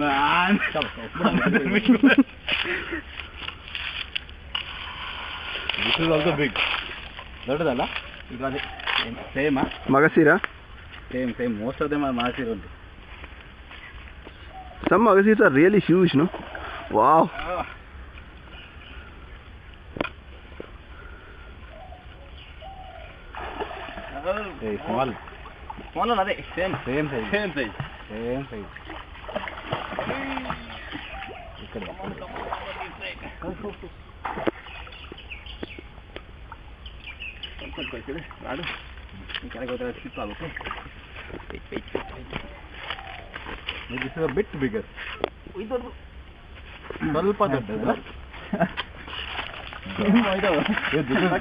Man. This is also big. ದೊಡ್ಡದಲ್ಲ ಇದು same ಮಗಸೀರಾ same most of them are Magasir only. Some Magasirs are really huge, no? Wow. Hey, small ಅಲ್ಲ ಅದೇ same size. ಈ ಕಡೆ ಆಡು ಈ ಕೆಳಗೆ ಹೋದ್ರೆ ಸ್ಲಿಪ್ ಆಗುತ್ತೆ. This is a bit bigger. ಸ್ವಲ್ಪ ದೊಡ್ಡದು. This is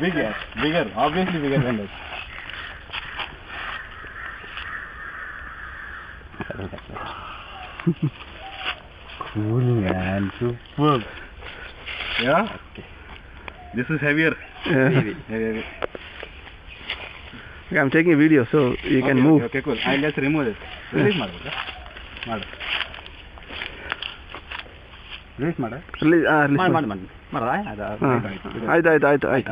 bigger, obviously bigger than this. Cool man, super. Yeah? Okay. This is heavier. Heavy. Okay, I'm taking a video so you can move. Okay, cool. I'll just remove this. Release ಮಾಡು. Release ಮಾಡು. Release. ಮಾಡು. ಆಯ್ತು.